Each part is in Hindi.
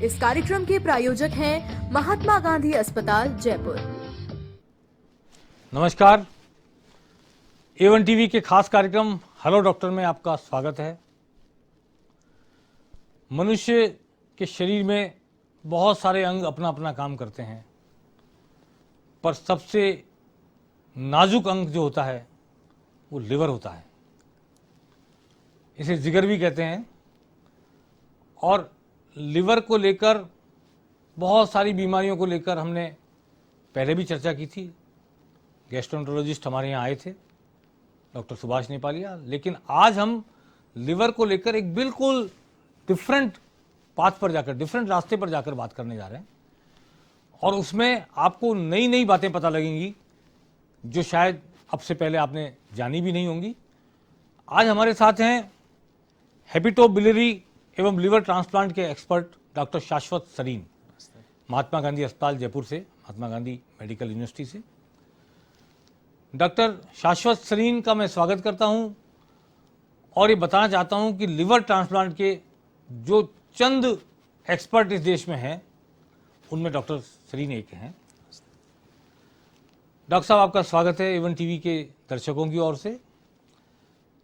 इस कार्यक्रम के प्रायोजक हैं महात्मा गांधी अस्पताल जयपुर। नमस्कार, A1 टीवी के खास कार्यक्रम हेलो डॉक्टर में आपका स्वागत है। मनुष्य के शरीर में बहुत सारे अंग अपना अपना काम करते हैं, पर सबसे नाजुक अंग जो होता है वो लिवर होता है। इसे जिगर भी कहते हैं। और लिवर को लेकर बहुत सारी बीमारियों को लेकर हमने पहले भी चर्चा की थी। गैस्ट्रोएंटरोलॉजिस्ट हमारे यहाँ आए थे, डॉक्टर सुभाष नेपालिया। लेकिन आज हम लिवर को लेकर एक बिल्कुल डिफरेंट पाथ पर जाकर, डिफरेंट रास्ते पर जाकर बात करने जा रहे हैं, और उसमें आपको नई नई बातें पता लगेंगी जो शायद अब से पहले आपने जानी भी नहीं होंगी। आज हमारे साथ हैं हेपेटोबिलियरी एवं लिवर ट्रांसप्लांट के एक्सपर्ट डॉक्टर शाश्वत सरीन, महात्मा गांधी अस्पताल जयपुर से, महात्मा गांधी मेडिकल यूनिवर्सिटी से। डॉक्टर शाश्वत सरीन का मैं स्वागत करता हूं और ये बताना चाहता हूं कि लिवर ट्रांसप्लांट के जो चंद एक्सपर्ट इस देश में हैं उनमें डॉक्टर सरीन एक हैं। डॉक्टर साहब, आपका स्वागत है A1 टीवी के दर्शकों की ओर से।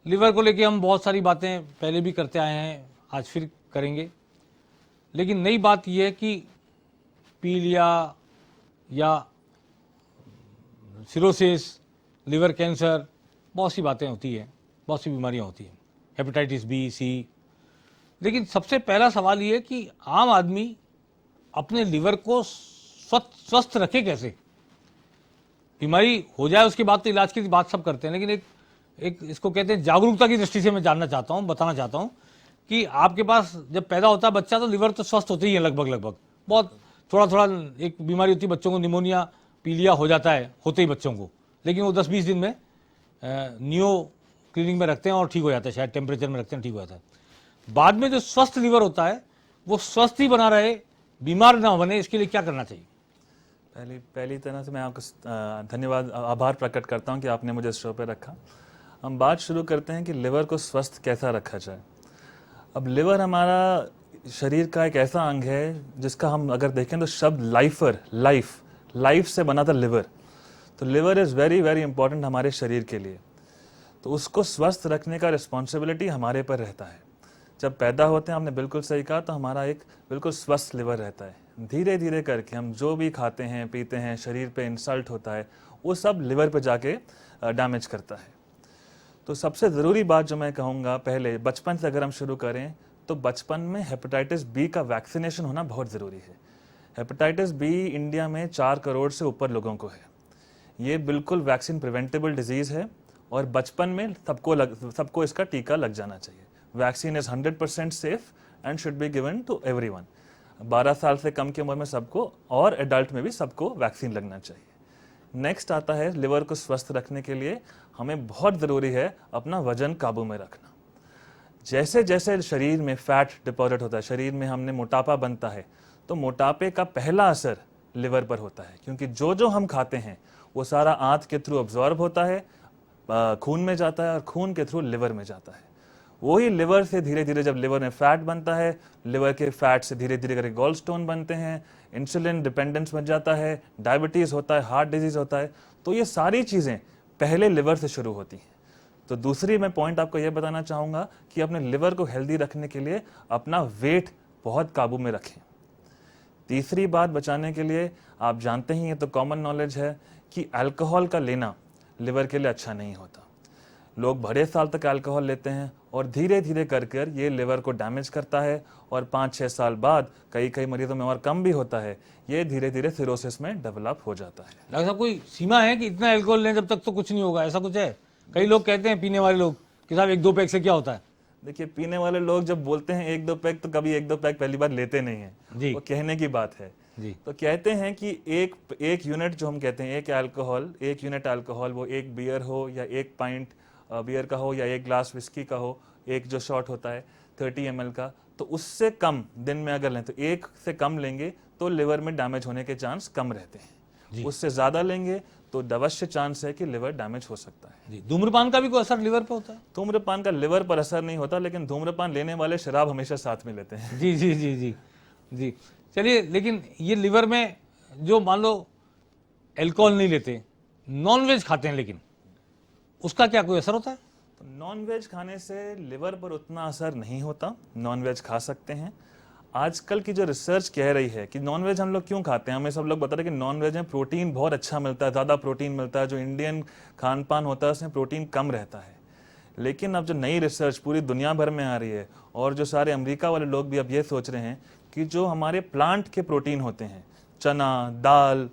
लिवर को लेके हम बहुत सारी बातें पहले भी करते आए हैं, आज फिर करेंगे। लेकिन नई बात यह है कि पीलिया या सिरोसिस, लिवर कैंसर, बहुत सी बातें होती हैं, बहुत सी बीमारियां होती हैं, हेपेटाइटिस बी, सी। लेकिन सबसे पहला सवाल ये है कि आम आदमी अपने लिवर को स्वस्थ रखे कैसे? बीमारी हो जाए उसके बाद तो इलाज की बात सब करते हैं, लेकिन एक इसको कहते हैं जागरूकता की दृष्टि से मैं जानना चाहता हूँ, बताना चाहता हूँ कि आपके पास जब पैदा होता है बच्चा तो लिवर तो स्वस्थ होते ही है लगभग। बहुत थोड़ा एक बीमारी होती है बच्चों को, निमोनिया, पीलिया हो जाता है होते ही बच्चों को, लेकिन वो 10-20 दिन में नियो क्लिनिक में रखते हैं और ठीक हो जाता है, शायद टेम्परेचर में रखते हैं, ठीक हो जाता है। बाद में जो स्वस्थ लिवर होता है वो स्वस्थ ही बना रहे, बीमार ना बने, इसके लिए क्या करना चाहिए? पहली तरह से मैं आपको धन्यवाद, आभार प्रकट करता हूं कि आपने मुझे इस शो पे रखा। हम बात शुरू करते हैं कि लिवर को स्वस्थ कैसा रखा जाए। अब लिवर हमारा शरीर का एक ऐसा अंग है जिसका हम अगर देखें तो शब्द लाइफ से बना था लिवर। तो liver is very very important हमारे शरीर के लिए। तो उसको स्वस्थ रखने का रिस्पॉन्सिबिलिटी हमारे पर रहता है। जब पैदा होते हैं, आपने बिल्कुल सही कहा, तो हमारा एक बिल्कुल स्वस्थ लिवर रहता है। धीरे धीरे करके हम जो भी खाते हैं पीते हैं, शरीर पे इंसल्ट होता है, वो सब लिवर पे जाके डैमेज करता है। तो सबसे ज़रूरी बात जो मैं कहूँगा, पहले बचपन से अगर हम शुरू करें तो बचपन में हेपेटाइटिस बी का वैक्सीनेशन होना बहुत ज़रूरी है। हेपेटाइटिस बी इंडिया में 4 करोड़ से ऊपर लोगों को है। ये बिल्कुल वैक्सीन प्रिवेंटेबल डिजीज़ है और बचपन में सबको इसका टीका लग जाना चाहिए। Vaccine is 100% safe and should be given to everyone. 12 साल से कम की उम्र में सबको, और एडल्ट में भी सबको वैक्सीन लगना चाहिए। नेक्स्ट आता है, लिवर को स्वस्थ रखने के लिए हमें बहुत ज़रूरी है अपना वजन काबू में रखना। जैसे जैसे शरीर में फैट डिपॉजिट होता है, शरीर में हमने मोटापा बनता है, तो मोटापे का पहला असर लिवर पर होता है, क्योंकि जो हम खाते हैं वो सारा आंत के थ्रू अब्जॉर्ब होता है, खून में जाता है और खून के थ्रू लिवर में जाता है। वही लिवर से धीरे धीरे जब लिवर में फैट बनता है, लिवर के फैट से धीरे धीरे करके गॉल स्टोन बनते हैं, इंसुलिन डिपेंडेंस बन जाता है, डायबिटीज़ होता है, हार्ट डिजीज़ होता है। तो ये सारी चीज़ें पहले लिवर से शुरू होती हैं। तो दूसरी मैं पॉइंट आपको ये बताना चाहूँगा कि अपने लिवर को हेल्दी रखने के लिए अपना वेट बहुत काबू में रखें। तीसरी बात बचाने के लिए, आप जानते ही, ये तो कॉमन नॉलेज है कि अल्कोहल का लेना लिवर के लिए अच्छा नहीं होता। लोग बड़े साल तक अल्कोहल लेते हैं और धीरे धीरे कर ये लिवर को डैमेज करता है, और 5-6 साल बाद कई मरीजों में और कम भी होता है, ये धीरे धीरे सिरोसिस में डेवलप हो जाता है। डॉक्टर साहब, कोई सीमा है कि इतना अल्कोहल लें जब तक तो कुछ नहीं होगा, ऐसा कुछ है? कई लोग कहते हैं, पीने वाले लोग, कि साहब 1-2 पैक से क्या होता है? देखिए, पीने वाले लोग जब बोलते हैं 1-2 पैक, तो कभी 1-2 पैक पहली बार लेते नहीं है, वो कहने की बात है जी। तो कहते हैं कि एक यूनिट जो हम कहते हैं, एक यूनिट अल्कोहल, वो 1 बियर हो या 1 पाइंट बियर का हो या 1 ग्लास विस्की का हो, एक जो शॉट होता है 30 ml का, तो उससे कम दिन में अगर लें, तो 1 से कम लेंगे तो लिवर में डैमेज होने के चांस कम रहते हैं। उससे ज़्यादा लेंगे तो अवश्य चांस है कि लिवर डैमेज हो सकता है। जी। धूम्रपान का भी कोई असर लिवर पर होता है? धूम्रपान का लिवर पर असर नहीं होता, लेकिन धूम्रपान लेने वाले शराब हमेशा साथ में लेते हैं। जी। जी। चलिए, लेकिन ये लिवर में जो मान लो अल्कोहल नहीं लेते, नॉन वेज खाते हैं, लेकिन उसका क्या कोई असर होता है? तो नॉन वेज खाने से लिवर पर उतना असर नहीं होता, नॉन वेज खा सकते हैं। आजकल की जो रिसर्च कह रही है कि नॉन वेज हम लोग क्यों खाते हैं, हमें सब लोग बता रहे हैं कि नॉन वेज में प्रोटीन बहुत अच्छा मिलता है, ज़्यादा प्रोटीन मिलता है, जो इंडियन खान पान होता है उसमें प्रोटीन कम रहता है। लेकिन अब जो नई रिसर्च पूरी दुनिया भर में आ रही है, और जो सारे अमेरिका वाले लोग भी अब ये सोच रहे हैं कि जो हमारे प्लांट के प्रोटीन होते हैं, चना, दाल,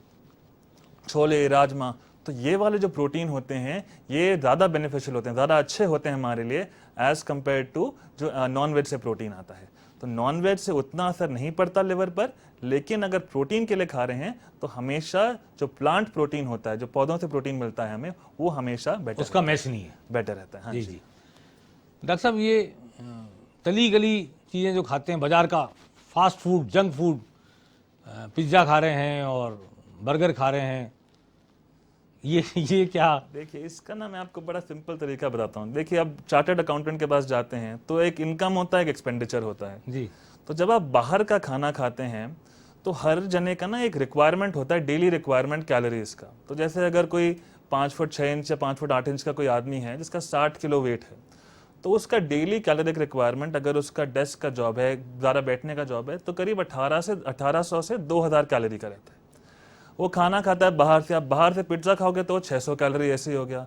छोले, राजमा, तो ये वाले जो प्रोटीन होते हैं ये ज़्यादा बेनिफिशियल होते हैं, ज़्यादा अच्छे होते हैं हमारे लिए एज़ कम्पेयर टू जो नॉन वेज से प्रोटीन आता है। तो नॉन वेज से उतना असर नहीं पड़ता लिवर पर, लेकिन अगर प्रोटीन के लिए खा रहे हैं तो हमेशा जो प्लांट प्रोटीन होता है, जो पौधों से प्रोटीन मिलता है हमें, वो हमेशा बेटर, उसका मैच नहीं है, बेटर रहता है। हाँ जी जी। डॉक्टर साहब, ये तली गली चीज़ें जो खाते हैं, बाजार का fast food, junk food, pizza खा रहे हैं और बर्गर खा रहे हैं, ये क्या? देखिए, इसका ना मैं आपको बड़ा सिंपल तरीका बताता हूँ। देखिए, अब चार्टर्ड अकाउंटेंट के पास जाते हैं तो एक इनकम होता है, एक एक्सपेंडिचर होता है जी। तो जब आप बाहर का खाना खाते हैं तो हर जने का ना एक रिक्वायरमेंट होता है, डेली रिक्वायरमेंट कैलोरीज का। तो जैसे अगर कोई 5 फुट 6 इंच या 5 फुट 8 इंच का कोई आदमी है जिसका 60 किलो वेट है, तो उसका डेली कैलोरिक रिक्वायरमेंट, अगर उसका डेस्क का जॉब है, ज़्यादा बैठने का जॉब है, तो करीब 1800 से 2000 कैलोरी का रहता है। वो खाना खाता है बाहर से, आप बाहर से पिज्ज़ा खाओगे तो 600 कैलोरी ऐसे ही हो गया।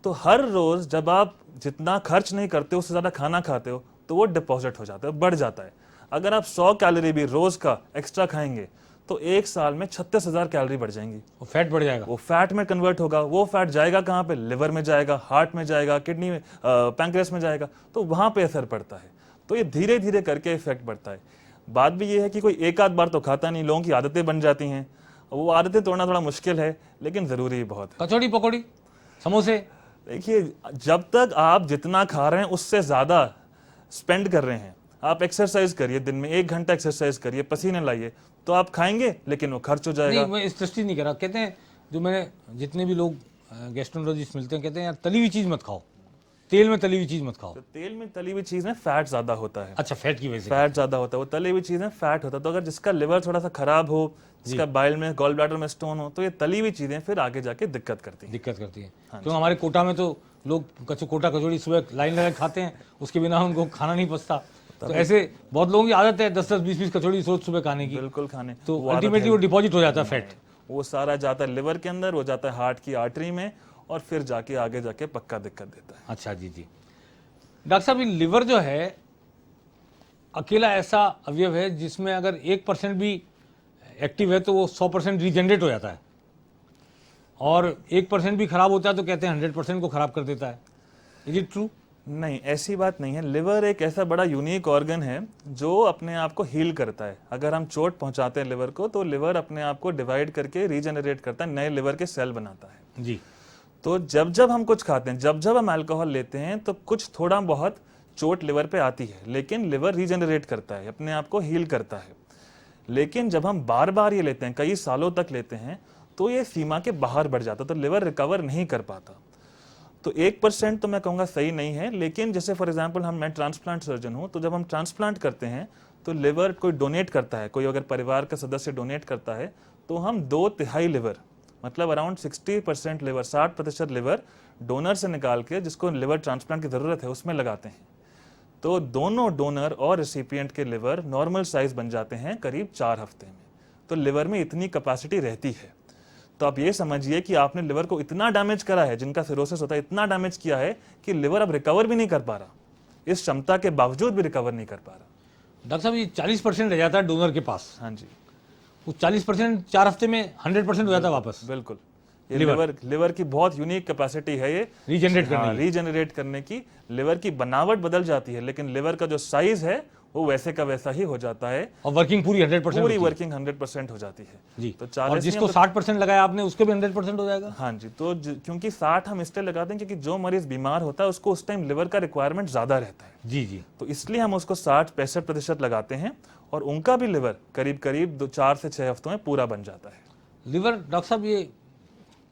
तो हर रोज़ जब आप जितना खर्च नहीं करते उससे ज़्यादा खाना खाते हो तो वो डिपॉजिट हो जाता है, बढ़ जाता है। अगर आप 100 कैलोरी भी रोज़ का एक्स्ट्रा खाएंगे तो एक साल में 36,000 कैलोरी बढ़ जाएंगी। वो फैट बढ़ जाएगा, वो फैट में कन्वर्ट होगा। वो फैट जाएगा कहाँ पे? लिवर में जाएगा, हार्ट में जाएगा, किडनी में, पैंक्रियास में जाएगा, तो वहाँ पे असर पड़ता है। तो ये धीरे धीरे करके इफेक्ट पड़ता है। बात भी ये है कि कोई एक आध बार तो खाता नहीं, लोगों की आदतें बन जाती हैं। वो आदतें तोड़ना थोड़ा मुश्किल है, लेकिन ज़रूरी बहुत है। कचौड़ी पकौड़ी, समोसे। देखिए, जब तक आप जितना खा रहे हैं उससे ज़्यादा स्पेंड कर रहे हैं, आप एक्सरसाइज करिए, दिन में 1 घंटा एक्सरसाइज करिए, पसीने लाइए, तो आप खाएंगे लेकिन वो खर्च हो जाएगा। नहीं, मैं इस दृष्टि नहीं कर रहा। कहते हैं, जो मैंने जितने भी लोग गैस्ट्रोलॉजिस्ट मिलते हैं, कहते हैं यार तली हुई चीज़ मत खाओ, तेल में तली हुई चीज़ मत खाओ। तो तेल में तली हुई चीज़ में फैट ज़्यादा होता है। अच्छा, फैट की वजह से फैट ज़्यादा होता है, वो तली हुई चीज़ में फैट होता है। तो अगर जिसका लिवर थोड़ा सा खराब हो, जिसका बाइल में, गॉल ब्लैडर में स्टोन हो, तो ये तली हुई चीज़ें फिर आगे जाके दिक्कत करती हैं। क्यों हमारे कोटा में तो लोग कोटा कचौड़ी सुबह लाइन लगा खाते हैं, उसके बिना उनको खाना नहीं पचता। तो ऐसे बहुत लोगों की आदत है 10-10, 20-20 कचौड़ी रोज सुबह खाने की, बिल्कुल खाने, तो अल्टीमेटली वो डिपॉजिट हो जाता है फैट। वो सारा जाता है लिवर के अंदर, वो जाता है हार्ट की आर्टरी में, और फिर जाके आगे जाके पक्का दिक्कत देता है। अच्छा जी जी। डॉक्टर साहब, लिवर जो है अकेला ऐसा अवयव है जिसमें अगर 1% भी एक्टिव है तो वो 100% रीजनरेट हो जाता है, और 1% भी खराब होता है तो कहते हैं 100% को खराब कर देता है। Is it true? नहीं, ऐसी बात नहीं है। लिवर एक ऐसा बड़ा यूनिक ऑर्गन है जो अपने आप को हील करता है। अगर हम चोट पहुंचाते हैं लिवर को, तो लिवर अपने आप को डिवाइड करके रीजनरेट करता है, नए लिवर के सेल बनाता है जी। तो जब जब हम कुछ खाते हैं, जब जब हम अल्कोहल लेते हैं, तो कुछ थोड़ा बहुत चोट लिवर पे आती है, लेकिन लिवर रीजनरेट करता है, अपने आप को हील करता है। लेकिन जब हम बार बार ये लेते हैं, कई सालों तक लेते हैं, तो ये सीमा के बाहर बढ़ जाता है, तो लिवर रिकवर नहीं कर पाता। तो 1% तो मैं कहूँगा सही नहीं है। लेकिन जैसे फॉर एग्जांपल मैं ट्रांसप्लांट सर्जन हूँ, तो जब हम ट्रांसप्लांट करते हैं तो लिवर कोई डोनेट करता है, कोई अगर परिवार का सदस्य डोनेट करता है, तो हम 2/3 लिवर, मतलब अराउंड 60% लिवर, 60% लिवर डोनर से निकाल के, जिसको लिवर ट्रांसप्लांट की ज़रूरत है, उसमें लगाते हैं। तो दोनों डोनर और रिसिपिएंट के लिवर नॉर्मल साइज बन जाते हैं करीब 4 हफ्ते में। तो लिवर में इतनी कैपेसिटी रहती है। तो आप ये समझिए कि आपने लिवर को इतना डैमेज करा है, जिनका सिरोसिस होता है, इतना डैमेज किया है कि लिवर अब रिकवर भी नहीं कर पा रहा, इस क्षमता के बावजूद भी रिकवर नहीं कर पा रहा। डॉक्टर साहब, ये 40% रह जाता है डोनर के पास। हाँ जी, वो 40% 4 हफ्ते में 100% हो जाता है वापस। बिल्कुल। ये लिवर की बहुत यूनिक कैपेसिटी है, ये रीजनरेट करने की। लिवर की बनावट बदल जाती है, लेकिन लिवर का जो साइज है वो वैसे का वैसा ही हो जाता है, और वर्किंग पूरी 100% पूरी वर्किंग 100% हो जाती है जी। तो 40, और जिसको 60% लगाया आपने, उसके भी 100% हो जाएगा। हाँ जी। तो क्योंकि 60 हम इसलिए लगाते हैं क्योंकि जो मरीज बीमार होता है उसको उस टाइम लिवर का रिक्वायरमेंट ज्यादा रहता है। जी जी। तो इसलिए हम उसको 60-65% लगाते हैं, और उनका भी लिवर करीब करीब 4 से 6 हफ्तों में पूरा बन जाता है। लिवर डॉक्टर साहब, ये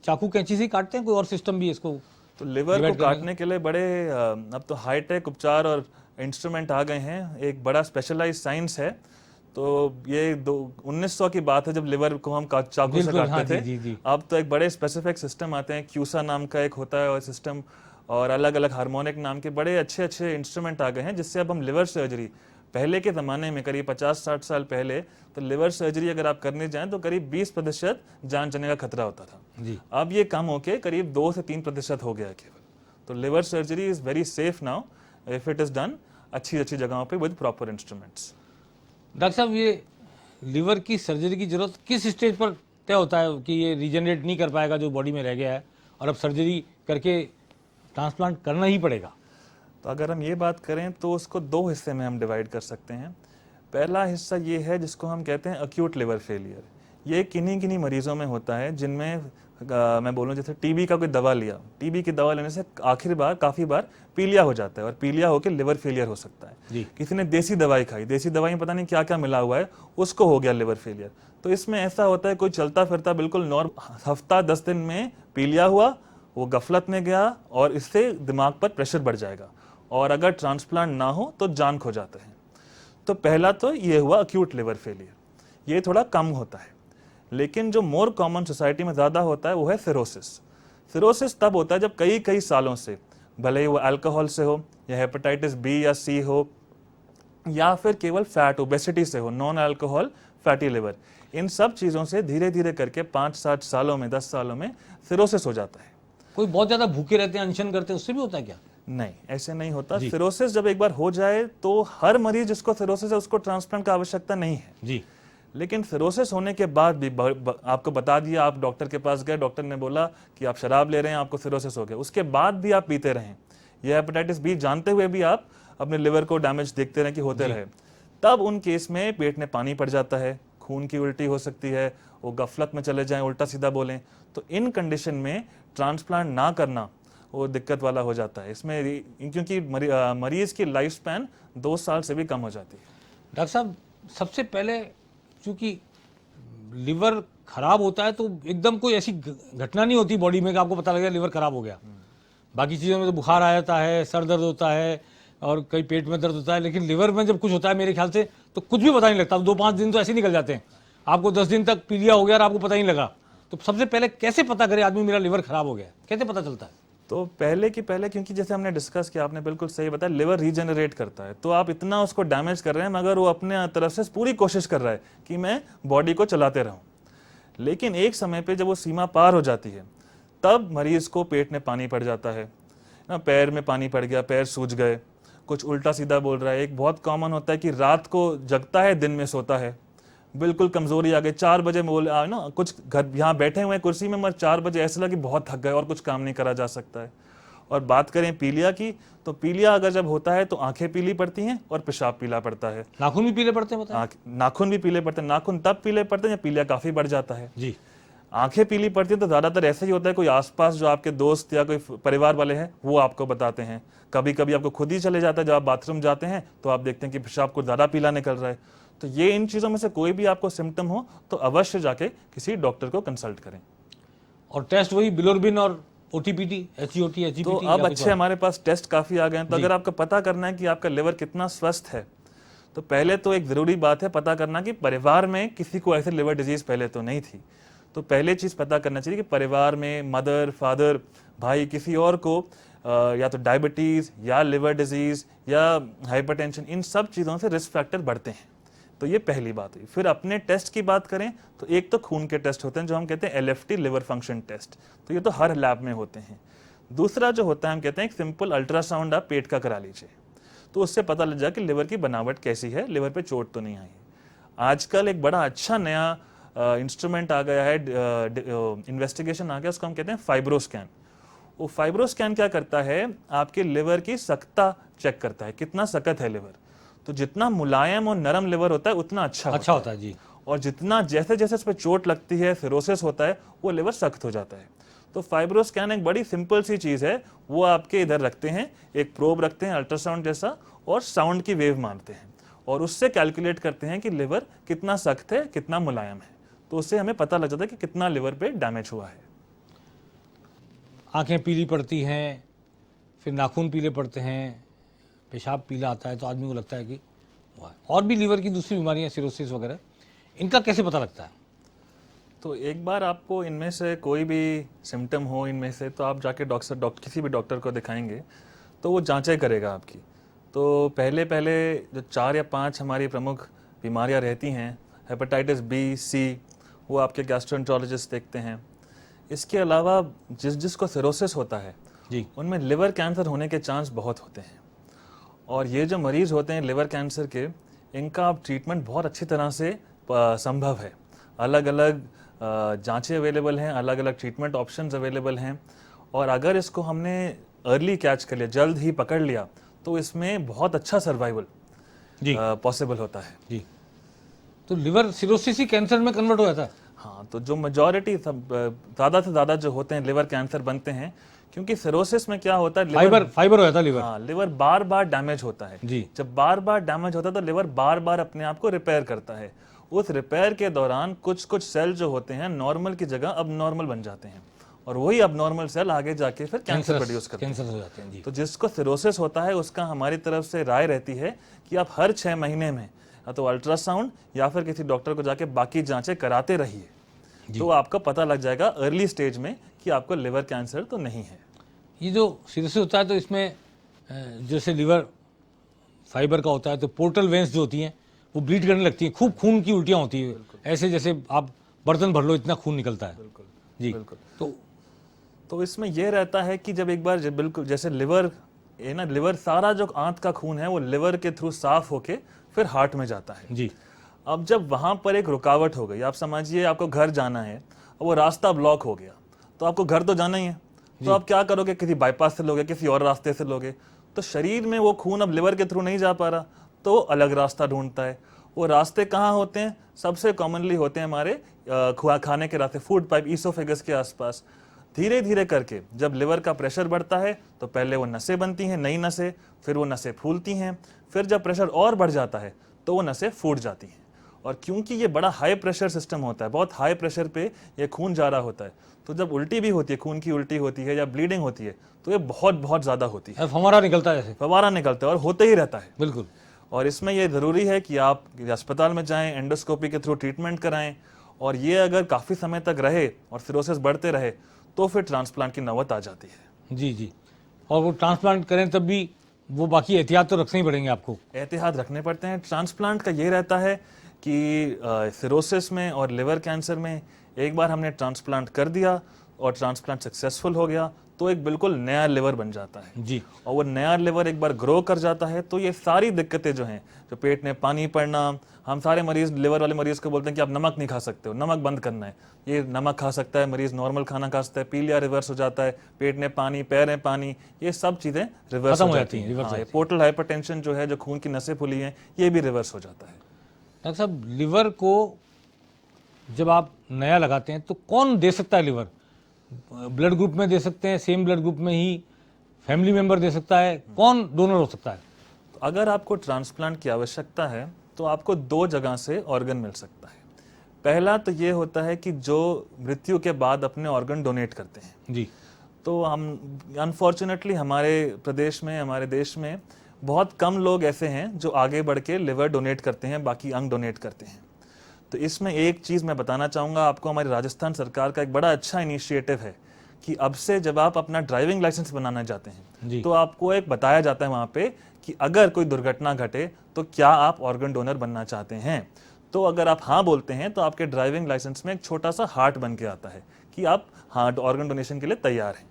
चाकू कैंची से काटते हैं, कोई और सिस्टम भी है इसको? तो लिवर को काटने के लिए बड़े अब तो हाईटेक उपचार और इंस्ट्रूमेंट आ गए हैं, एक बड़ा स्पेशलाइज साइंस है। तो ये 1900 की बात है जब लिवर को हम चाकू से बिल्कुल, हाँ, काटते थे। जी, जी, जी। अब तो एक बड़े स्पेसिफिक सिस्टम आते हैं, क्यूसा नाम का एक होता है और सिस्टम, और अलग अलग हार्मोनिक नाम के बड़े अच्छे अच्छे इंस्ट्रूमेंट आ गए हैं, जिससे अब हम लिवर सर्जरी, पहले के ज़माने में करीब 50-60 साल पहले तो लिवर सर्जरी अगर आप करने जाएं तो करीब 20% जान जाने का खतरा होता था। जी। अब ये कम होके करीब 2 से 3% हो गया है केवल। तो liver surgery is very safe now if it is done अच्छी अच्छी जगहों पे विद प्रॉपर इंस्ट्रूमेंट्स। डॉक्टर साहब, ये लीवर की सर्जरी की जरूरत किस स्टेज पर तय होता है कि ये रीजनरेट नहीं कर पाएगा जो बॉडी में रह गया है और अब सर्जरी करके ट्रांसप्लांट करना ही पड़ेगा? तो अगर हम ये बात करें तो उसको 2 हिस्से में हम डिवाइड कर सकते हैं। पहला हिस्सा ये है जिसको हम कहते हैं अक्यूट लिवर फेलियर। ये किन्हीं किन्हीं मरीजों में होता है जिनमें मैं बोलूँ जैसे टीबी का कोई दवा लिया, टीबी की दवा लेने से काफ़ी बार पीलिया हो जाता है और पीलिया होकर लिवर फेलियर हो सकता है। जी। किसी ने देसी दवाई खाई, देसी दवाई में पता नहीं क्या क्या मिला हुआ है, उसको हो गया लिवर फेलियर। तो इसमें ऐसा होता है कोई चलता फिरता बिल्कुल हफ्ता 10 दिन में पीलिया हुआ, वो गफलत में गया और इससे दिमाग पर प्रेशर बढ़ जाएगा और अगर ट्रांसप्लांट ना हो तो जान खो जाते हैं। तो पहला तो ये हुआ अक्यूट लिवर फेलियर, ये थोड़ा कम होता है। लेकिन जो मोर कॉमन सोसाइटी में ज़्यादा होता है वो है सिरोसिस। सिरोसिस तब होता है जब कई कई सालों से, भले ही वो अल्कोहल से हो या हेपेटाइटिस बी या सी हो या फिर केवल फैट ओबेसिटी से हो, नॉन अल्कोहल फैटी लिवर, इन सब चीज़ों से धीरे धीरे करके 5-7 सालों में 10 सालों में सिरोसिस हो जाता है। कोई बहुत ज़्यादा भूखे रहते हैं, अनशन करते हैं, उससे भी होता है क्या? नहीं, ऐसे नहीं होता। सिरोसिस जब एक बार हो जाए तो हर मरीज जिसको सिरोसिस है उसको ट्रांसप्लांट की आवश्यकता नहीं है जी। लेकिन सिरोसिस होने के बाद भी आपको बता दिया, आप डॉक्टर के पास गए, डॉक्टर ने बोला कि आप शराब ले रहे हैं, आपको सिरोसिस हो गया, उसके बाद भी आप पीते रहें, यह हेपेटाइटिस बी जानते हुए भी आप अपने लिवर को डैमेज देखते रहें कि होते रहे, तब उन केस में पेट में पानी पड़ जाता है, खून की उल्टी हो सकती है, वो गफलत में चले जाएं, उल्टा सीधा बोलें। तो इन कंडीशन में ट्रांसप्लांट ना करना वो दिक्कत वाला हो जाता है इसमें, क्योंकि मरीज की लाइफ स्पैन 2 साल से भी कम हो जाती है। डॉक्टर साहब, सबसे पहले चूंकि लिवर खराब होता है तो एकदम कोई ऐसी घटना नहीं होती बॉडी में कि आपको पता लगे लिवर खराब हो गया। बाकी चीज़ों में तो बुखार आ जाता है, सर दर्द होता है और कई पेट में दर्द होता है, लेकिन लिवर में जब कुछ होता है मेरे ख्याल से तो कुछ भी पता नहीं लगता। 2-5 दिन तो ऐसे निकल जाते हैं, आपको 10 दिन तक पीलिया हो गया और आपको पता नहीं लगा। तो सबसे पहले कैसे पता करे आदमी मेरा लिवर खराब हो गया, कैसे पता चलता है? तो पहले क्योंकि जैसे हमने डिस्कस किया, आपने बिल्कुल सही बताया, लिवर रीजनरेट करता है, तो आप इतना उसको डैमेज कर रहे हैं मगर वो अपने तरफ से पूरी कोशिश कर रहा है कि मैं बॉडी को चलाते रहूं। लेकिन एक समय पे जब वो सीमा पार हो जाती है तब मरीज को पेट में पानी पड़ जाता है ना, पैर में पानी पड़ गया, पैर सूज गए, कुछ उल्टा सीधा बोल रहा है। एक बहुत कॉमन होता है कि रात को जगता है, दिन में सोता है, बिल्कुल कमजोरी आ गई, 4 बजे बोले ना, कुछ घर यहाँ बैठे हुए हैं कुर्सी में मगर 4 बजे ऐसा लगा कि बहुत थक गए और कुछ काम नहीं करा जा सकता है। और बात करें पीलिया की, तो पीलिया अगर जब होता है तो आंखें पीली पड़ती हैं और पेशाब पीला पड़ता है। नाखून भी पीले पड़ते हैं बताएं? नाखून भी पीले पड़ते हैं। नाखून तब पीले पड़ते हैं जब पीलिया काफी बढ़ जाता है जी। आंखें पीली पड़ती है तो ज्यादातर ऐसा ही होता है, कोई आसपास जो आपके दोस्त या कोई परिवार वाले हैं वो आपको बताते हैं। कभी कभी आपको खुद ही चले जाता है, जब आप बाथरूम जाते हैं तो आप देखते हैं कि पेशाब को ज्यादा पीला निकल रहा है। तो ये इन चीजों में से कोई भी आपको सिम्टम हो तो अवश्य जाके किसी डॉक्टर को कंसल्ट करें। और टेस्ट वही बिलोरबिन और ओटीपीटी, एचजीओटी, एचजीपीटी? तो अब अच्छे हमारे पास टेस्ट काफी आ गए हैं। तो अगर आपको पता करना है कि आपका लिवर कितना स्वस्थ है, तो पहले तो एक जरूरी बात है पता करना कि परिवार में किसी को ऐसे लिवर डिजीज पहले तो नहीं थी। तो पहले चीज पता करना चाहिए कि परिवार में मदर, फादर, भाई, किसी और को या तो डायबिटीज या लिवर डिजीज या हाइपरटेंशन, इन सब चीजों से रिस्क फैक्टर बढ़ते हैं। तो ये पहली बात हुई। फिर अपने टेस्ट की बात करें तो एक तो खून के टेस्ट होते हैं जो हम कहते हैं LFT, लिवर फंक्शन टेस्ट, तो ये तो हर लैब में होते हैं। दूसरा जो होता है हम कहते हैं एक सिंपल अल्ट्रासाउंड आप पेट का करा लीजिए, तो उससे पता लग जाए कि लिवर की बनावट कैसी है, लिवर पे चोट तो नहीं आई है। आजकल एक बड़ा अच्छा नया इंस्ट्रूमेंट आ गया है, इन्वेस्टिगेशन आ गया, उसको हम कहते हैं फाइब्रोस्कैन। वो फाइब्रोस्कैन क्या करता है, आपके लिवर की सख्ता चेक करता है, कितना सख्त है लिवर। तो जितना मुलायम और नरम लिवर होता है उतना अच्छा होता है जी। और जितना जैसे जैसे इस पर चोट लगती है, सिरोसिस होता है, वो लिवर सख्त हो जाता है। तो फाइब्रोस्कैन एक बड़ी सिंपल सी चीज है, वो आपके इधर रखते हैं, एक प्रोब रखते हैं अल्ट्रासाउंड जैसा, और साउंड की वेव मारते हैं और उससे कैलकुलेट करते हैं कि लिवर कितना सख्त है, कितना मुलायम है। तो उससे हमें पता लग जाता है कि कितना लिवर पे डैमेज हुआ है। आंखें पीली पड़ती हैं, फिर नाखून पीले पड़ते हैं, पेशाब पीला आता है, तो आदमी को लगता है कि हुआ है। और भी लीवर की दूसरी बीमारियां, सिरोसिस वगैरह, इनका कैसे पता लगता है? तो एक बार आपको इनमें से कोई भी सिम्टम हो इनमें से, तो आप जाके डॉक्टर किसी भी डॉक्टर को दिखाएंगे तो वो जांचें करेगा आपकी। तो पहले जो 4 या 5 हमारी प्रमुख बीमारियां रहती हैं, हेपेटाइटिस बी, सी, वो आपके गैस्ट्रोएंटरोलॉजिस्ट देखते हैं। इसके अलावा जिसको सिरोसिस होता है जी, उनमें लिवर कैंसर होने के चांस बहुत होते हैं। और ये जो मरीज़ होते हैं लिवर कैंसर के, इनका ट्रीटमेंट बहुत अच्छी तरह से संभव है। अलग अलग जांचें अवेलेबल हैं, अलग अलग ट्रीटमेंट ऑप्शंस अवेलेबल हैं। और अगर इसको हमने अर्ली कैच कर लिया, जल्द ही पकड़ लिया, तो इसमें बहुत अच्छा सर्वाइवल जी, पॉसिबल होता है। जी। तो लिवर सिरोसिस ही कैंसर में कन्वर्ट हो जाता है? हाँ, तो जो मेजॉरिटी ज़्यादा से ज़्यादा जो होते हैं लिवर कैंसर बनते हैं, क्योंकि सिरोसिस में क्या होता है, फाइबर हो जाता है लिवर। हाँ, लिवर बार बार डैमेज होता है। जी, जब बार बार डैमेज होता है तो लिवर बार बार अपने आप को रिपेयर करता है। उस रिपेयर के दौरान कुछ सेल जो होते हैं नॉर्मल की जगह अब नॉर्मल बन जाते हैं, और वही अब नॉर्मल सेल आगे जाके फिर कैंसर प्रोड्यूस करते हैं, कैंसर हो जाते हैं। जी, तो जिसको सिरोसिस होता है उसका हमारी तरफ से राय रहती है कि आप हर 6 महीने में या तो अल्ट्रासाउंड या फिर किसी डॉक्टर को जाके बाकी जांचें कराते रहिए, तो आपको पता लग जाएगा अर्ली स्टेज में कि आपको लिवर कैंसर तो नहीं है। ये जो सिरोसिस होता है तो इसमें जैसे लिवर फाइबर का होता है तो पोर्टल वेन्स जो होती हैं वो ब्लीड करने लगती हैं, खूब खून की उल्टियाँ होती है, ऐसे जैसे आप बर्तन भर लो इतना खून निकलता है। बिल्कुल जी, बिल्कुल। तो इसमें यह रहता है कि जब एक बार बिल्कुल जैसे लिवर है ना, लिवर सारा जो आंत का खून है वो लिवर के थ्रू साफ होके फिर हार्ट में जाता है। जी, अब जब वहां पर एक रुकावट हो गई, आप समझिए आपको घर जाना है और वो रास्ता ब्लॉक हो गया, तो आपको घर तो जाना ही है, तो आप क्या करोगे, किसी बाईपास से लोगे, किसी और रास्ते से लोगे, तो शरीर में वो खून अब लिवर के थ्रू नहीं जा पा रहा, तो अलग रास्ता ढूंढता है। वो रास्ते कहाँ होते हैं? सबसे कॉमनली होते हैं हमारे खाने के रास्ते, फूड पाइप, ईसोफेगस के आसपास। धीरे धीरे करके जब लिवर का प्रेशर बढ़ता है तो पहले वो नसें बनती हैं, नई नसें, फिर वो नसें फूलती हैं, फिर जब प्रेशर और बढ़ जाता है तो वो नसें फूट जाती हैं। और क्योंकि ये बड़ा हाई प्रेशर सिस्टम होता है, बहुत हाई प्रेशर पे ये खून जा रहा होता है, तो जब उल्टी भी होती है, खून की उल्टी होती है या ब्लीडिंग होती है, तो ये बहुत बहुत ज़्यादा होती है। फव्वारा निकलता है, जैसे फव्वारा निकलता है और होते ही रहता है। बिल्कुल। और इसमें यह ज़रूरी है कि आप अस्पताल में जाएं, एंडोस्कोपी के थ्रू ट्रीटमेंट कराएं, और ये अगर काफ़ी समय तक रहे और सिरोसिस बढ़ते रहे तो फिर ट्रांसप्लांट की नौबत आ जाती है। जी, जी। और वो ट्रांसप्लांट करें तब भी वो बाकी एहतियात तो रखने ही पड़ेंगे आपको। एहतियात रखने पड़ते हैं। ट्रांसप्लांट का ये रहता है कि सिरोसिस में और लिवर कैंसर में एक बार हमने ट्रांसप्लांट कर दिया और ट्रांसप्लांट सक्सेसफुल हो गया तो एक बिल्कुल नया लिवर बन जाता है जी। और वो नया लिवर एक बार ग्रो कर जाता है तो ये सारी दिक्कतें जो हैं, जो पेट में पानी पड़ना, हम सारे मरीज, लिवर वाले मरीज को बोलते हैं कि आप नमक नहीं खा सकते हो, नमक बंद करना है, ये नमक खा सकता है, मरीज नॉर्मल खाना खा सकता है, पीलिया रिवर्स हो जाता है, पेट में पानी, पैर में पानी, ये सब चीज़ें रिवर्स हो जाती हैं। पोर्टल हाइपरटेंशन जो है, जो खून की नसें फूली हैं, ये भी रिवर्स हो जाता है। डॉक्टर साहब, लिवर को जब आप नया लगाते हैं तो कौन दे सकता है लिवर? ब्लड ग्रुप में दे सकते हैं, सेम ब्लड ग्रुप में ही फैमिली मेंबर दे सकता है, कौन डोनर हो सकता है? तो अगर आपको ट्रांसप्लांट की आवश्यकता है तो आपको 2 जगह से ऑर्गन मिल सकता है। पहला तो ये होता है कि जो मृत्यु के बाद अपने ऑर्गन डोनेट करते हैं जी। तो हम अनफॉर्चुनेटली हमारे प्रदेश में, हमारे देश में बहुत कम लोग ऐसे हैं जो आगे बढ़ के लिवर डोनेट करते हैं, बाकी अंग डोनेट करते हैं। तो इसमें एक चीज़ मैं बताना चाहूँगा आपको, हमारी राजस्थान सरकार का एक बड़ा अच्छा इनिशिएटिव है कि अब से जब आप अपना ड्राइविंग लाइसेंस बनाना चाहते हैं तो आपको एक बताया जाता है वहाँ पे कि अगर कोई दुर्घटना घटे तो क्या आप ऑर्गन डोनर बनना चाहते हैं। तो अगर आप हाँ बोलते हैं तो आपके ड्राइविंग लाइसेंस में एक छोटा सा हार्ट बन के आता है कि आप हाँ ऑर्गन डोनेशन के लिए तैयार हैं।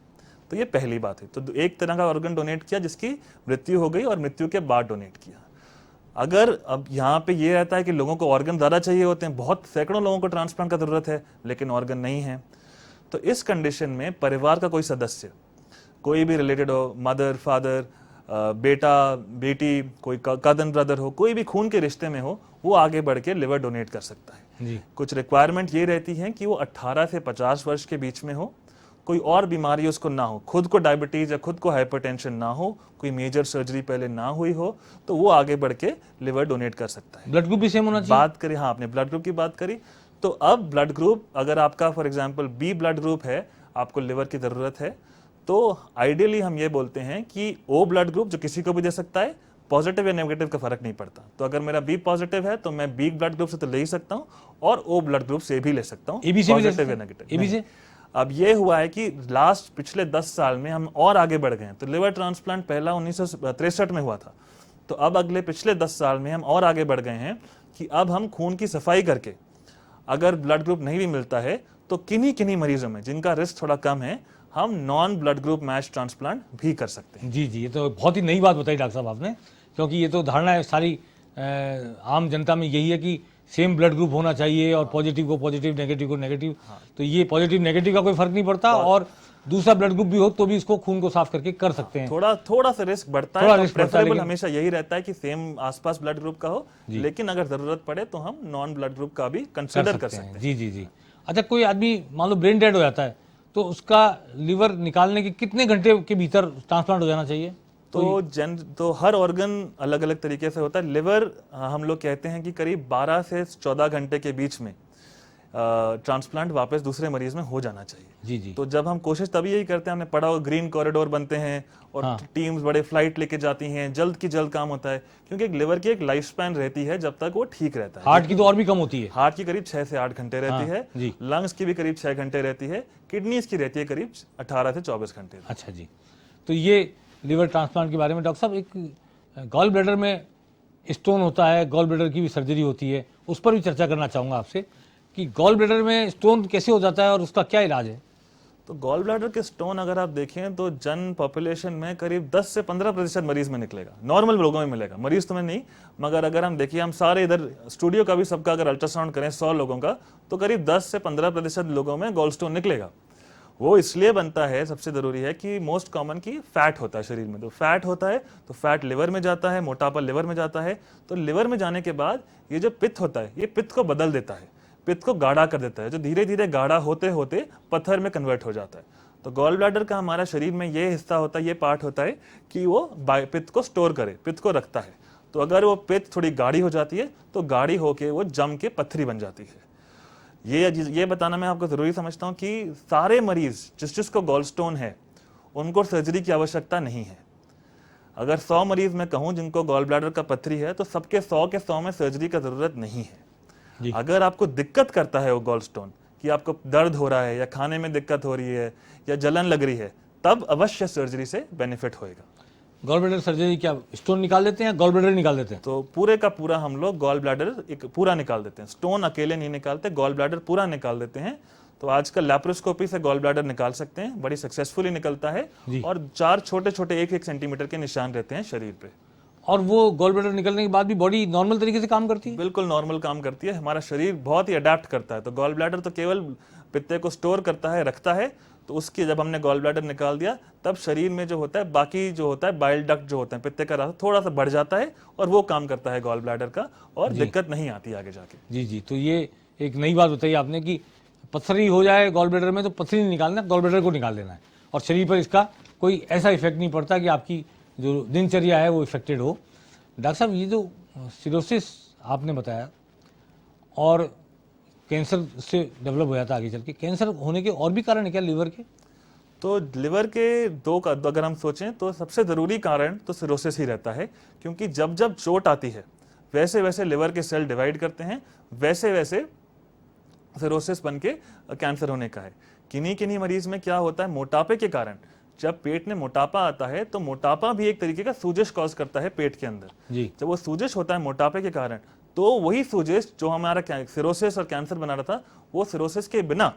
तो ये पहली बात है। तो एक तरह का ऑर्गन डोनेट किया जिसकी मृत्यु हो गई और मृत्यु के बाद डोनेट किया। अगर अब यहाँ पे ये रहता है कि लोगों को ऑर्गन ज़्यादा चाहिए होते हैं, बहुत सैकड़ों लोगों को ट्रांसप्लांट का ज़रूरत है लेकिन ऑर्गन नहीं है, तो इस कंडीशन में परिवार का कोई सदस्य, कोई भी रिलेटेड हो, मदर, फादर, बेटा, बेटी, कोई कजन ब्रदर हो, कोई भी खून के रिश्ते में हो, वो आगे बढ़ के लिवर डोनेट कर सकता है। जी। कुछ रिक्वायरमेंट ये रहती है कि वो 18 से 50 वर्ष के बीच में हो, कोई और बीमारी उसको ना हो, खुद को डायबिटीज या खुद को हाइपरटेंशन ना हो, कोई मेजर सर्जरी पहले ना हुई हो, तो वो आगे बढ़ के लिवर डोनेट कर सकता है। ब्लड ग्रुप भी सेम होना चाहिए? बात करी, हाँ, आपने ब्लड ग्रुप की बात करी, तो अब ब्लड ग्रुप अगर आपका for example B blood group है, आपको लिवर की ज़रूरत है, तो आइडियली हम ये बोलते हैं कि ओ ब्लड ग्रुप जो किसी को भी दे सकता है, पॉजिटिव या नेगेटिव का फर्क नहीं पड़ता। तो अगर मेरा बी पॉजिटिव है तो मैं बी ब्लड ग्रुप से तो ले ही सकता हूँ और ओ ब्लड ग्रुप से भी ले सकता हूँ, AB से भी ले पॉजिटिव या सकते हैं? नेगेटिव। AB से? अब ये हुआ है कि लास्ट पिछले 10 साल में हम और आगे बढ़ गए हैं। तो लिवर ट्रांसप्लांट पहला 1963 में हुआ था, तो अब अगले पिछले 10 साल में हम और आगे बढ़ गए हैं कि अब हम खून की सफाई करके अगर ब्लड ग्रुप नहीं भी मिलता है तो किन्हीं किन्हीं मरीजों में जिनका रिस्क थोड़ा कम है हम non blood group match transplant भी कर सकते हैं। जी जी, ये तो बहुत ही नई बात बताई डॉक्टर साहब आपने, क्योंकि ये तो धारणा है सारी आम जनता में यही है कि सेम ब्लड ग्रुप होना चाहिए और पॉजिटिव को पॉजिटिव, नेगेटिव को नेगेटिव। तो ये पॉजिटिव नेगेटिव का कोई फर्क नहीं पड़ता और दूसरा ब्लड ग्रुप भी हो तो भी इसको खून को साफ करके कर सकते हैं। थोड़ा सा रिस्क बढ़ता थोड़ा है, रिस्क बढ़ता है, प्रेफरेबल लेकिन- हमेशा यही रहता है कि सेम आसपास ब्लड ग्रुप का हो, लेकिन अगर जरूरत पड़े तो हम नॉन ब्लड ग्रुप का भी कंसीडर कर सकते हैं। जी जी जी। अच्छा, कोई आदमी मान लो ब्रेन डेड हो जाता है तो उसका लिवर निकालने के कितने घंटे के भीतर ट्रांसप्लांट हो जाना चाहिए? तो हर ऑर्गन अलग अलग तरीके से होता है। लिवर हम लोग कहते हैं कि करीब 12 से 14 घंटे के बीच में ट्रांसप्लांट वापस दूसरे मरीज में हो जाना चाहिए। जी जी। तो जब हम कोशिश तभी यही करते हैं, हमने पढ़ा हो ग्रीन कॉरिडोर बनते हैं और टीम्स बड़े फ्लाइट लेके जाती हैं, जल्द की जल्द काम होता है, क्योंकि एक लिवर की एक लाइफ स्पैन रहती है जब तक वो ठीक रहता है। हार्ट की तो और भी कम होती है। हार्ट की करीब 6 से 8 घंटे रहती है, जी। लंग्स की भी करीब 6 घंटे रहती है, किडनीज की रहती है करीब 18 से 24 घंटे। अच्छा जी, तो ये लिवर ट्रांसप्लांट के बारे में डॉक्टर साहब, एक गॉल ब्लैडर में स्टोन होता है, गॉल ब्लैडर की भी सर्जरी होती है, उस पर भी चर्चा करना चाहूँगा आपसे कि गॉल ब्लैडर में स्टोन कैसे हो जाता है और उसका क्या इलाज है? तो गॉल ब्लैडर के स्टोन अगर आप देखें तो जन पॉपुलेशन में करीब 10 से 15% मरीज में निकलेगा, नॉर्मल लोगों में मिलेगा, मरीज तो में नहीं। मगर अगर हम देखिए, हम सारे इधर स्टूडियो का भी सबका अगर अल्ट्रासाउंड करें 100 लोगों का, तो करीब 10 से 15% लोगों में गॉल स्टोन निकलेगा। वो इसलिए बनता है, सबसे जरूरी है कि मोस्ट कॉमन की फैट होता है शरीर में, तो फैट होता है तो फैट लिवर में जाता है, मोटापा लिवर में जाता है, तो लिवर में जाने के बाद ये जो पित्त होता है ये पित्त को बदल देता है, पित्त को गाढ़ा कर देता है, जो धीरे धीरे गाढ़ा होते होते पत्थर में कन्वर्ट हो जाता है। तो गॉल ब्लैडर का हमारा शरीर में ये हिस्सा होता है, ये पार्ट होता है कि वो पित्त को स्टोर करे, पित्त को रखता है। तो अगर वो पित्त थोड़ी गाढ़ी हो जाती है तो गाढ़ी होके वो जम के पत्थरी बन जाती है। ये बताना मैं आपको जरूरी समझता हूं कि सारे मरीज जिसको गॉल स्टोन है उनको सर्जरी की आवश्यकता नहीं है। अगर 100 मरीज मैं कहूं जिनको गॉल ब्लैडर का पत्थरी है तो सबके 100 के 100 में सर्जरी का जरूरत नहीं है। अगर आपको दिक्कत करता है वो गॉल स्टोन, कि आपको दर्द हो रहा है या खाने में दिक्कत हो रही है या जलन लग रही है, तब अवश्य सर्जरी से बेनिफिट होएगा। गॉल ब्लैडर सर्जरी क्या स्टोन निकाल देते हैं या गॉल ब्लैडर निकाल देते हैं? तो पूरे का पूरा हम लोग गॉल ब्लैडर एक पूरा निकाल देते हैं, स्टोन अकेले नहीं निकालते, गॉल ब्लैडर पूरा निकाल देते हैं। तो आजकल लैप्रोस्कोपी से गॉल ब्लैडर निकाल सकते हैं, बड़ी सक्सेसफुली निकलता है और 4 छोटे छोटे 1-1 सेंटीमीटर के निशान रहते हैं शरीर पे। और वो गॉल ब्लैडर निकलने के बाद भी बॉडी नॉर्मल तरीके से काम करती है? बिल्कुल नॉर्मल काम करती है, हमारा शरीर बहुत ही अडेप्ट करता है। तो गॉल ब्लैडर तो केवल पित्ते को स्टोर करता है, रखता है, तो उसके जब हमने गॉल ब्लैडर निकाल दिया तब शरीर में जो होता है, बाकी जो होता है बाइल डक्ट जो होता है, पित्ते का रास्ता थोड़ा सा बढ़ जाता है और वो काम करता है गॉल ब्लैडर का, और दिक्कत नहीं आती आगे जाके। जी जी, तो ये एक नई बात बताई आपने कि पथरी हो जाए गॉल ब्लैडर में तो पथरी नहीं निकालना, गॉल ब्लैडर को निकाल देना है, और शरीर पर इसका कोई ऐसा इफेक्ट नहीं पड़ता कि आपकी जो दिनचर्या है वो इफेक्टेड हो। डॉक्टर साहब, ये जो सिरोसिस आपने बताया और कैंसर से डेवलप हो जाता है आगे चल के, कैंसर होने के और भी कारण है क्या लिवर के? तो लिवर के दो का अगर हम सोचें तो सबसे जरूरी कारण तो सिरोसिस ही रहता है, क्योंकि जब जब चोट आती है वैसे वैसे लिवर के सेल डिवाइड करते हैं, वैसे वैसे सिरोसिस बन के कैंसर होने का है। किन्हीं किन्हीं मरीज में क्या होता है, मोटापे के कारण जब पेट में मोटापा आता है तो मोटापा भी एक तरीके का सूजश कॉज करता है पेट के अंदर। जब वो सूजश होता है मोटापे के कारण, तो वही सूजश जो हमारा सिरोसिस और कैंसर बना रहा था, वो सिरोसिस के बिना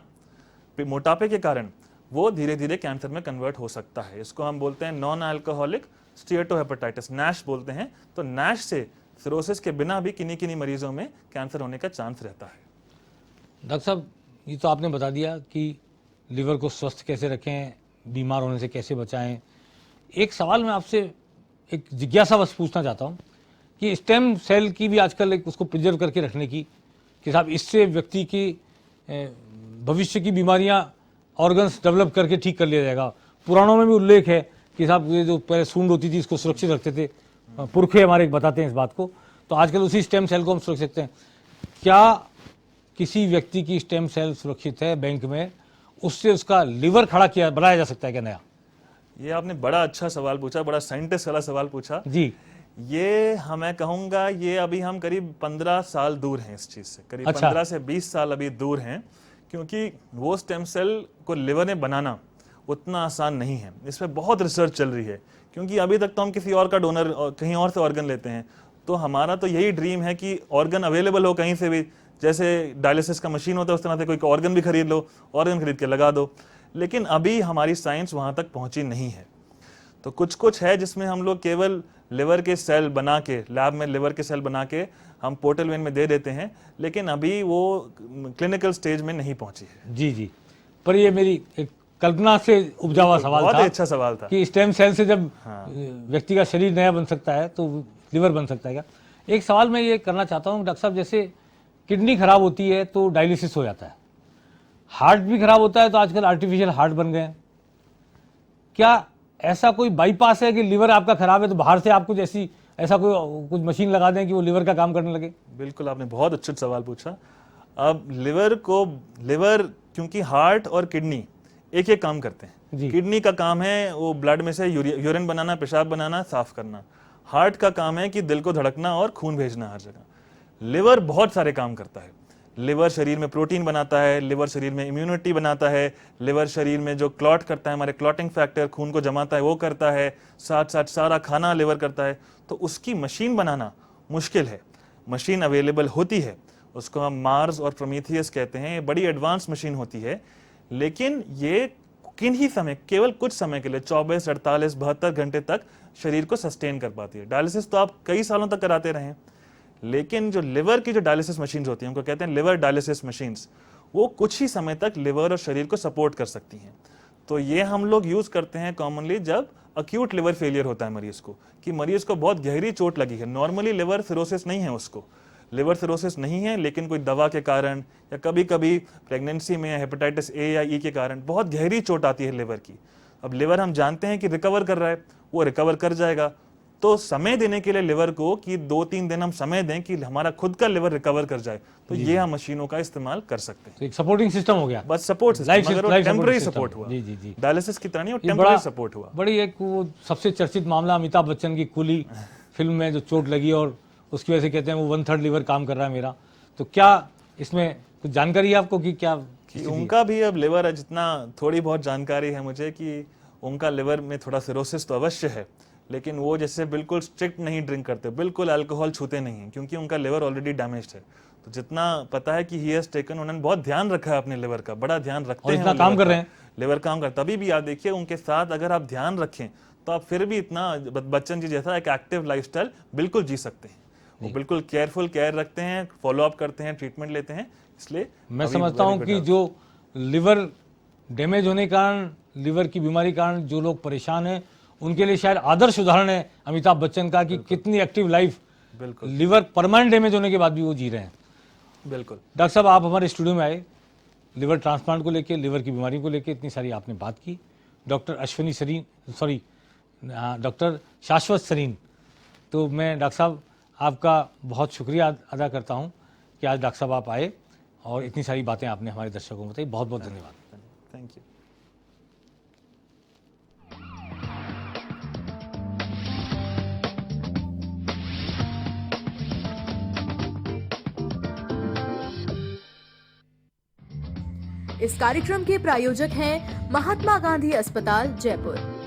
मोटापे के कारण वो धीरे धीरे कैंसर में कन्वर्ट हो सकता है। इसको हम बोलते हैं नॉन अल्कोहलिक स्टीएटोहेपेटाइटिस, नैश बोलते हैं। तो नैश से सिरोसिस के बिना भी किन्हीं किन्हीं मरीजों में कैंसर होने का चांस रहता है। डॉक्टर साहब, ये तो आपने बता दिया कि लिवर को स्वस्थ कैसे रखें, बीमार होने से कैसे बचाएं। एक सवाल मैं आपसे एक जिज्ञासावश पूछना चाहता हूं कि स्टेम सेल की भी आजकल एक उसको प्रिजर्व करके रखने की, कि साहब इससे व्यक्ति की भविष्य की बीमारियां ऑर्गन्स डेवलप करके ठीक कर लिया जाएगा। पुराणों में भी उल्लेख है कि साहब ये जो पहले सूंड होती थी इसको सुरक्षित रखते थे, पुरखे हमारे बताते हैं इस बात को, तो आजकल उसी स्टेम सेल को हम सुरक्षित रखते हैं। क्या किसी व्यक्ति की स्टेम सेल सुरक्षित है बैंक में, उससे उसका लिवर खड़ा किया बनाया जा सकता है क्या नया? ये आपने बड़ा अच्छा सवाल पूछा, बड़ा साइंटिस्ट वाला सवाल पूछा जी। ये मैं कहूँगा ये अभी हम करीब 15 साल दूर हैं इस चीज़ से, करीब अच्छा। 15 से 20 साल अभी दूर हैं, क्योंकि वो स्टेम सेल को लिवर में बनाना उतना आसान नहीं है। इस पर बहुत रिसर्च चल रही है, क्योंकि अभी तक तो हम किसी और का डोनर कहीं और से ऑर्गन लेते हैं। तो हमारा तो यही ड्रीम है कि ऑर्गन अवेलेबल हो कहीं से भी, जैसे डायलिसिस का मशीन होता है उस तरह से कोई ऑर्गन भी खरीद लो, ऑर्गन खरीद के लगा दो। लेकिन अभी हमारी साइंस वहाँ तक पहुँची नहीं है। तो कुछ है जिसमें हम लोग केवल लिवर के सेल बना के, लैब में लिवर के सेल बना के हम पोर्टल वेन में दे देते हैं, लेकिन अभी वो क्लिनिकल स्टेज में नहीं पहुंची है। जी जी, पर ये मेरी एक कल्पना से उपजा हुआ सवाल बहुत था, अच्छा सवाल था कि स्टेम सेल से जब हाँ। व्यक्ति का शरीर नया बन सकता है तो लिवर बन सकता है क्या? एक सवाल मैं ये करना चाहता हूँ डॉक्टर साहब, जैसे किडनी खराब होती है तो डायलिसिस हो जाता है, हार्ट भी खराब होता है तो आजकल आर्टिफिशियल हार्ट बन गए हैं। क्या ऐसा कोई बाईपास है कि लिवर आपका खराब है तो बाहर से आप कुछ ऐसा कोई कुछ मशीन लगा दें कि वो लिवर का काम करने लगे? बिल्कुल, आपने बहुत अच्छा सवाल पूछा। अब लिवर क्योंकि हार्ट और किडनी एक एक काम करते हैं। किडनी का काम है वो ब्लड में से यूरिन बनाना, पेशाब बनाना, साफ करना। हार्ट का काम है कि दिल को धड़कना और खून भेजना हर जगह। लिवर बहुत सारे काम करता है। लिवर शरीर में प्रोटीन बनाता है, लिवर शरीर में इम्यूनिटी बनाता है, लिवर शरीर में जो क्लॉट करता है, हमारे क्लॉटिंग फैक्टर खून को जमाता है वो करता है, साथ साथ सारा खाना लिवर करता है। तो उसकी मशीन बनाना मुश्किल है। मशीन अवेलेबल होती है, उसको हम मार्स और प्रोमीथियस कहते हैं। ये बड़ी एडवांस मशीन होती है, लेकिन ये किन ही समय, केवल कुछ समय के लिए 24, 48, 72 घंटे तक शरीर को सस्टेन कर पाती है। डायलिसिस तो आप कई सालों तक कराते रहे, लेकिन जो लिवर की जो डायलिसिस मशीन्स होती हैं, उनको कहते हैं लिवर डायलिसिस मशीन्स, वो कुछ ही समय तक लिवर और शरीर को सपोर्ट कर सकती हैं। तो ये हम लोग यूज करते हैं कॉमनली जब अक्यूट लिवर फेलियर होता है मरीज को, कि मरीज को बहुत गहरी चोट लगी है। नॉर्मली लिवर सिरोसिस नहीं है, उसको लिवर सिरोसिस नहीं है, लेकिन कोई दवा के कारण या कभी कभी प्रेगनेंसी में हेपेटाइटिस ए या ई के कारण बहुत गहरी चोट आती है लिवर की। अब लिवर हम जानते हैं कि रिकवर कर रहा है, वो रिकवर कर जाएगा। तो समय देने के लिए लिवर को कि 2-3 दिन हम समय दें कि हमारा खुद का लिवर रिकवर कर जाए, तो ये हम मशीनों का इस्तेमाल कर सकते हैं। तो एक सपोर्टिंग सिस्टम हो गया, बस सपोर्ट सिस्टम, मगर वो टेम्पररी सपोर्ट हुआ। जी जी जी, डायलिसिस की तरह नहीं, वो टेम्पररी सपोर्ट हुआ। बड़ी एक वो सबसे चर्चित मामला अमिताभ बच्चन की कूली फिल्म में जो चोट लगी और उसकी वजह से कहते हैं वो 1/3 लिवर काम कर रहा है मेरा। तो क्या इसमें कुछ जानकारी है आपको कि क्या कि उनका भी अब लिवर है? जितना थोड़ी बहुत जानकारी है मुझे कि उनका लिवर में थोड़ा सिरोसिस तो अवश्य है, लेकिन वो जैसे बिल्कुल स्ट्रिक्ट नहीं ड्रिंक करते, बिल्कुल अल्कोहल छूते नहीं हैं, क्योंकि उनका लिवर ऑलरेडी डैमेज्ड है। तो जितना पता है कि ही हैज टेकन, उन्होंने बहुत ध्यान रखा है अपने लिवर का, बड़ा ध्यान रखते हैं, काम कर रहे हैं, लिवर काम करता। तभी भी आप देखिए उनके साथ अगर आप ध्यान रखें तो आप फिर भी इतना बच्चन जी जैसा एक एक्टिव लाइफस्टाइल बिल्कुल जी सकते हैं। वो बिल्कुल केयरफुल केयर रखते हैं, फॉलो अप करते हैं, ट्रीटमेंट लेते हैं। इसलिए मैं समझता हूँ कि जो लिवर डैमेज होने के कारण, लिवर की बीमारी के कारण जो लोग परेशान हैं, उनके लिए शायद आदर्श उदाहरण है अमिताभ बच्चन का कि कितनी एक्टिव लाइफ बिल्कुल लिवर परमानेंट डैमेज होने के बाद भी वो जी रहे हैं। बिल्कुल। डॉक्टर साहब, आप हमारे स्टूडियो में आए, लिवर ट्रांसप्लांट को लेकर, लिवर की बीमारी को लेकर इतनी सारी आपने बात की। डॉक्टर शाश्वत सरीन, तो मैं डॉक्टर साहब आपका बहुत शुक्रिया अदा करता हूं कि आज डॉक्टर साहब आप आए और इतनी सारी बातें आपने हमारे दर्शकों को बताई। बहुत बहुत धन्यवाद। Thank you. इस कार्यक्रम के प्रायोजक हैं महात्मा गांधी अस्पताल, जयपुर।